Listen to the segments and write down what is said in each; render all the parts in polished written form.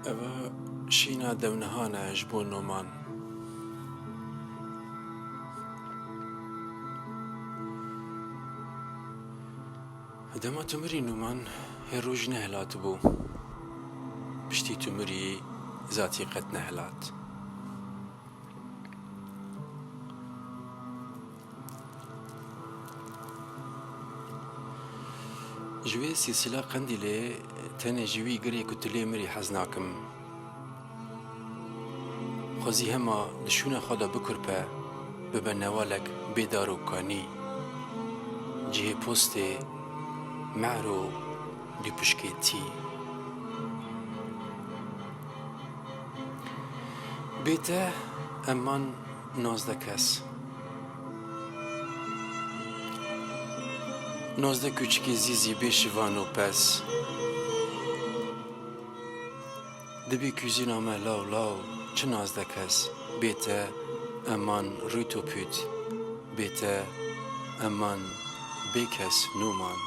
ئەوە شینە دەونەهانە ji بۆ نۆمان. دەما تو مری نۆمان هێ ڕۆژ نەهێلات بوو پشتی تو مری زاتی قەت نەهێلات. ji vê sîlsîla qendîlê tenê ji wî girê ku tu lê mirî hez nakim. Xwezî hema li şûna xwe de bikurpe bibe newalek bêdar û kanî. Cihê postê me'r û lîpuşkê tî. Bê te eman nozde kes. Nozde küçükê zîzî bê şivan û pes. Dibê kuzîna me law law çi nazde kes. Bê te eman rût û pût. Bê te eman bê kes nûman.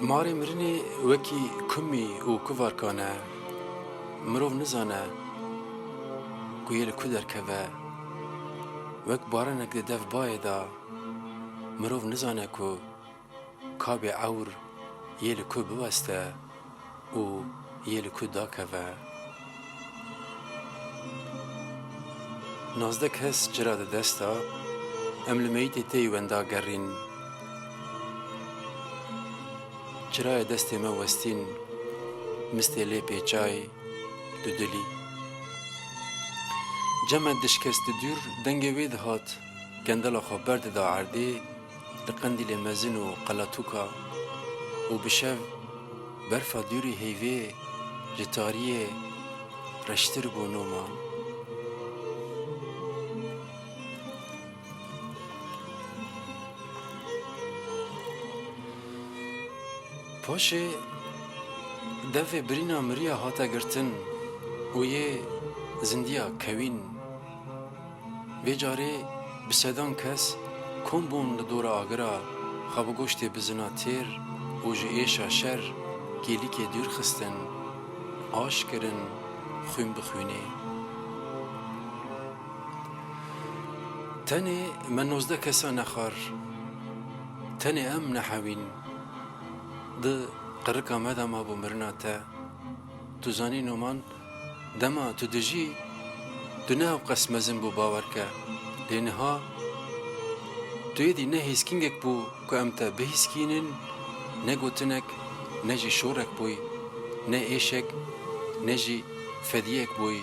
Marê mirinê wekî kumî û kuvarkan e. Mirov nizane ku yê li ku derkeve. Wek baranek di dev bayê da mirov nizane ku kabê ewr yê li ku biweste û yê li ku dakeve. Nazdek hes cira di desta em li meyîtê tê wenda gerîn. Cirayê destê me westîn mistê lê pêçay du dilî. Ceme dişkest dûr dengê wê dihat kendela xwe berdida erdê li qendîlê mezin û qelatûka û bi şev berfa dûrê heyvê ji tariyê reştir bû nûman. Paşê devê birîna miriya hate girtin û yê zindiya kewîn. Vê carê bi sedan kes kom bûn li dora agira xwe bi goştê bizina têr û ji êşa şer gêlîkê dûr xistin, aş kirin xwîn bi xwînê. Tenê me nozde kesa nexwar, tenê em nehewîn. Di qirika me de ma bû mirina te. Tu zanî nûman dema tu dijî tu ne ew qes mezin bû bawerke. Lê niha tu yê dî ne hîskingek bû ku em te bihîskînin, ne gotinek, ne jî şorek bûyî, ne êşek, ne jî fediyek bûyî,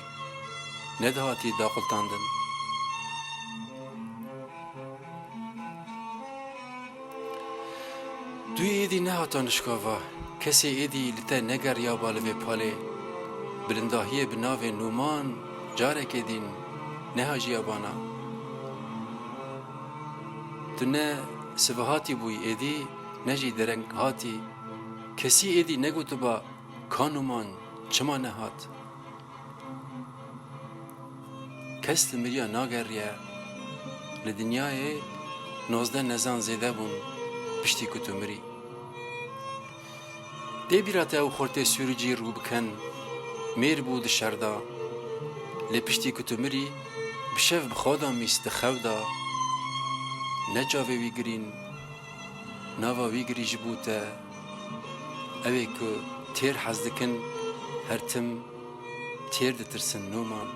ne dihatî daqiltandin. Tu yê dî nehata nişkava, kesê êdî li te negeriya ba li vê palê. Bilindahiyê bi navê nûman carekê dîn nehajiya bana. Tu ne sivehatî bûyî êdî, ne jî dereng hatî. Kesî êdî negotiba ka nûman çima nehat. Kes li miriya nageriye. Li dinyayê nozde nezan zêde bûn piştî ku tu mirî. Dê bîra te ew xortê sûricî rû bikin, mêr bû di şerda. Lê piştî ku tu mirî, bi şev bi xwe da mîst di xew da. Ne çavê wî girîn, nava wî girî ji bo te. Ew ê ku têr hez dikin, her tim têr ditirsin nûman.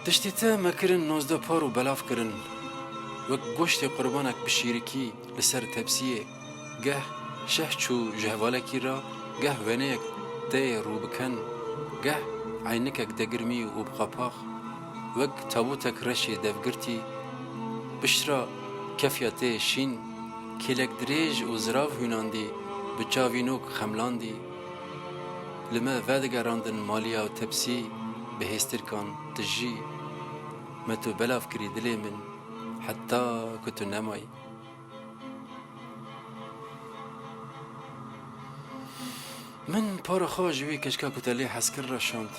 Tiştê te me kirin nozde par û belav kirin. Wek goştê qurbanek bi şîrikî li ser tepsiyê. Geh şeh çû ji hevalekî ra, geh weneyek teyê rû bikin, geh eynikek degirmî û bi qapax. Wek tabûtek reşê devgirtî, piştra kefya tê şîn, kêlek dirêj û zirav hûnandî, bi çavînok xemlandî. Li me vedigerandin maliya û tepsî, bi hêstirkan tu jî. Me tu belav kirî dilê min, heta ku tu nemayî. Min para xwe ji wê keçika ku te lê hez kir re şand.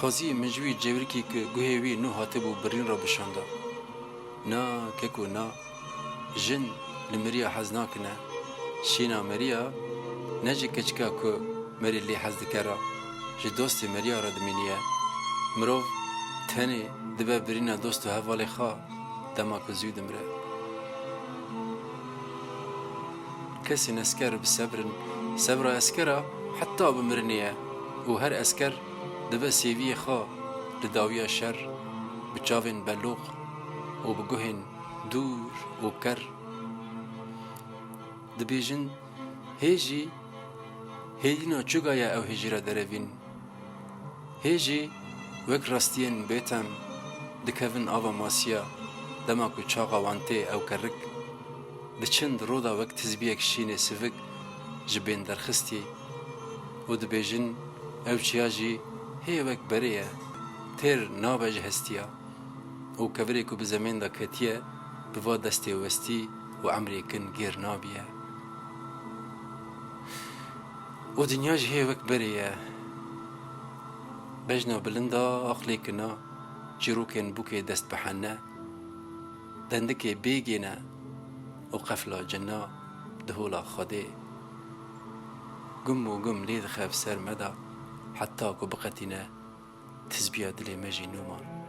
قاضی مجوی جبرکی که گوهوی نو هاته بو برین را بشانده نا ککو نا جن لمریا حزنا کنه شینا مریا نجی کچکا که مری لی حزد کرا جی دوست مریا را دمینیه مروف تنه دبه برینا دوست و حوالی خواه دما که زود مره کسی نسکر بسبرن صبر اسکرا حتی بمرنیه و هر اسکر دبه سیوی خواه لداوی شر بچاوین بلوغ و بگوهن دور و کر دبیجن هیجی هیدینا چوگایا او هیجی را دروین هیجی وک راستین بیتم دکوین آوا ماسیا دما کو چاقا وانته او کرک دچند رودا وک تزبیک شین سفک جبین درخستی و دبیجن او چیاجی هی وک بریه تیر نابج هستیا و کبری کو بزمین دا کتیه بوا دستی وستی و عمری کن گیر نابیه و دنیا جی هی وک بریه بجنا بلندا عقلی کنا جروکن بوکی دست بحنه دندکی بیگینه و قفلا جنا دهولا خده قم و قم لید خاف سر مدى حتى کو بقتنا تزبيا دلي مجي نومان